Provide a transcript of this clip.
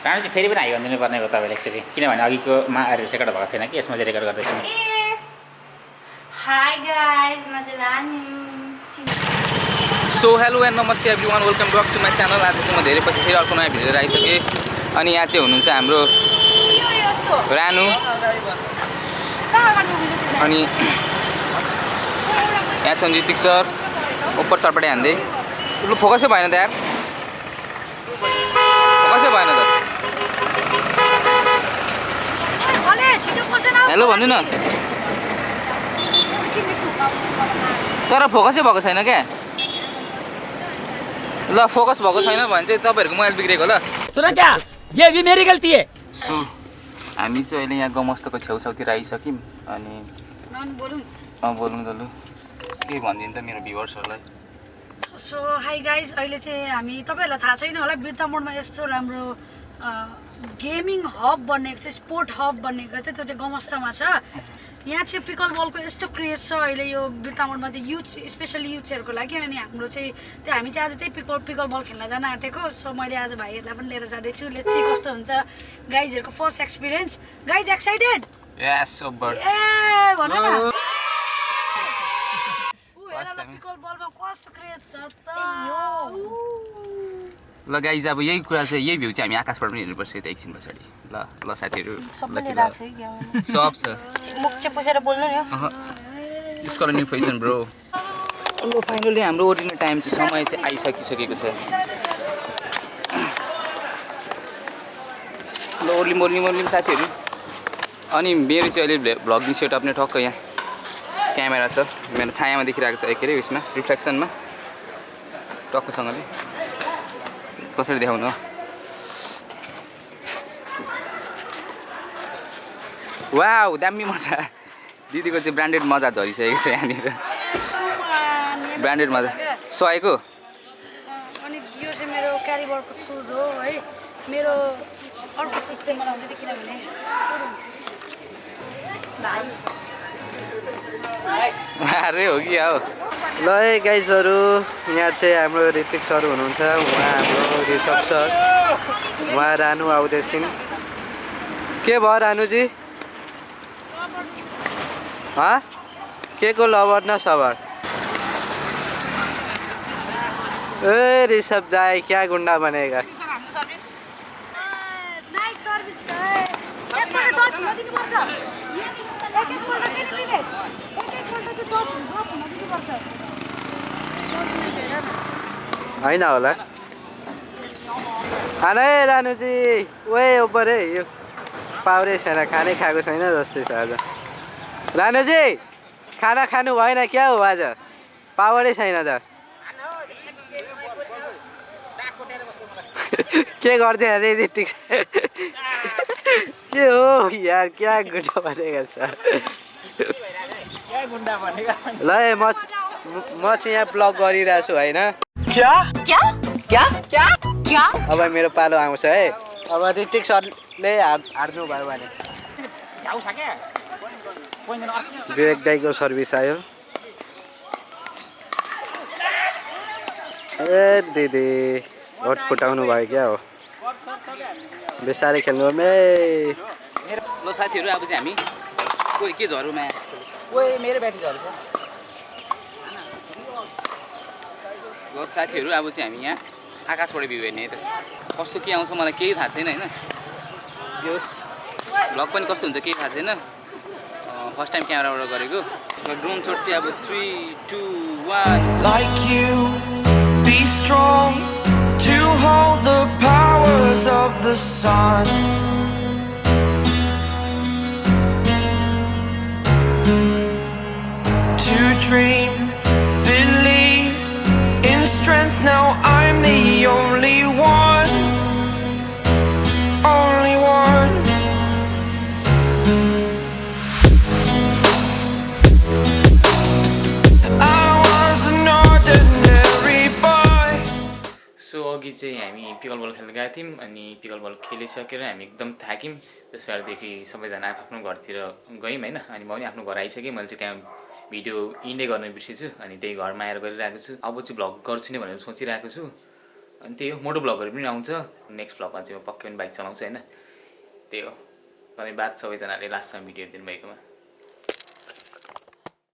राणु चाहिँ फेरि पनि हाई भनिदिनु पर्ने हो तपाईँले एक्चुअली किनभने अघिकोमा रेकर्ड भएको थिएन कि यसमा चाहिँ रेकर्ड गर्दैछु हाई गाइस म चाहिँ रानु सो हेलो एन्ड नमस्ते everyone welcome back to my channel आज चाहिँ म धेरै पछि फेरि अर्को नयाँ भिडियो लिएर आइसकेँ अनि यहाँ चाहिँ हुनुहुन्छ हाम्रो रानु अनि यहाँ छन् ऋतिक सर उपर चटपटे हान्दै लु फोकसै भएन त यार फोकसै भएन त हेलो भन्नु न तर फोकसै भएको छैन क्या ल फोकस भएको छैन भने चाहिँ तपाईँहरूको मोबाइल बिग्रेको ल सुन क्या ये भी मेरी गल्ती है सो हामी चाहिँ अहिले यहाँ गमस्तको छेउछाउतिर आइसक्यौँ अनि बोलौँ त लु के भनिदिनु त मेरो भ्युवर्सहरूलाई सो हाई गाइज अहिले चाहिँ हामी तपाईँहरूलाई थाहा छैन होला बिर्ता मोडमा यस्तो राम्रो गेमिङ हब बनेको छ स्पोर्ट हब बनेको छ त्यो चाहिँ गमस्तामा छ यहाँ चाहिँ पिकल बलको यस्तो क्रेज छ अहिले यो बिर्ता मोडमा चाहिँ युथ स्पेसली युथ्सहरूको लागि अनि हाम्रो चाहिँ त्यो हामी चाहिँ आज त्यही पिकल बल खेल्न जान आँटेको सो मैले आज भाइहरूलाई पनि लिएर जाँदैछु लेट्स सी कस्तो हुन्छ गाइजहरूको फर्स्ट एक्सपिरियन्स गाइज एक्साइटेड यस ओभर ए भन्नु न पिकल बलमा कस्तो क्रेज छ त ल गाइज अब यही कुरा चाहिँ यही भ्यू चाहिँ हामी आकाशबाट पनि हेर्नुपर्छ त एकछिन पछाडि ल ल साथीहरू सब छ मुख चाहिँ पुसेर बोल्नु नि यसको न्यू फेसन ब्रो ल फाइनली हाम्रो ओरिजिनल टाइम चाहिँ समय चाहिँ आइसकिसकेको छ ल ओर्लिम साथीहरू अनि मेरो चाहिँ अहिले भ्लग दिन सेटअप नै ठक्क यहाँ क्यामेरा छ मेरो छायामा देखिरहेको छ के अरे उयसमा रिफ्लेक्सनमा टक्कसँगले कसरी देखाउनु वाउ दामी मजा दिदीको चाहिँ ब्रान्डेड मजा झरिसकेको छ यहाँनिर ब्रान्डेड मजा सयको अनि यो चाहिँ मेरो क्यारिबरको सुज हो है मेरो अर्को सुज चाहिँ मलाई हुँदैन किनभने अरे हो कि हो ल है गाइजहरू यहाँ चाहिँ हाम्रो ऋतिक सर हुनुहुन्छ उहाँ हाम्रो ऋषभ सर उहाँ रानु आउँदैछन् के भयो रानुजी के को लभर न सबर ए ऋषभ दाई क्या गुंडा बनेगा होइन होला खाना है रानुजी ओए ओपर है यो पाउरे छैन खानै खाएको छैन जस्तै छ आज रानुजी खाना खानु भएन क्या हो आज पावरै छैन त के गर्दै अरे ऋतिक के हो यार क्या गुन्डा बनेको छ ल म चाहिँ यहाँ ब्लग गरिरहेको छु होइन अब मेरो पालो आउँछ है अब ऋतिक सरले हार्नु भयो भने विवेक दाईको सर्भिस आयो ए दिदी भोट फुटाउनु भयो क्या हो बिस्तारै खेल्नु मे ल साथीहरू अब चाहिँ हामी कोही के झरुमा ओए मेरो ब्याट्री झर्छ ल साथीहरू अब चाहिँ हामी यहाँ आकाशबाट भ्यू हेर्ने है त कस्तो के आउँछ मलाई केही थाहा छैन होइन यो भ्लग पनि कस्तो हुन्छ केही थाहा छैन फर्स्ट टाइम क्यामेराबाट गरेको र ड्रोन शट चाहिँ अब 3 2 1 Like you, be strong to hold the powers of the sun. To dream, believe in strength. Now I'm the only one, only one. So अघि चाहिँ हामी पिकल बल खेल्न गएको थियौँ अनि पिकल बल खेलिसकेर हामी एकदम थाक्यौँ त्यसबारदेखि सबैजना आफ्नो घरतिर गयौँ होइन अनि म पनि आफ्नो घर आइसकेँ मैले चाहिँ त्यहाँ भिडियो इन्डै गर्न बिर्सेछु अनि त्यही घरमा आएर गरिरहेको छु अब चाहिँ भ्लग गर्छु नै भनेर सोचिरहेको छु अनि त्यही हो मोटो ब्लगहरू पनि आउँछ नेक्स्ट ब्लगमा चाहिँ म पक्कै पनि बाइक चलाउँछु होइन त्यही हो धन्यवाद सबैजनाले लास्टसम्म भिडियो दिनुभएकोमा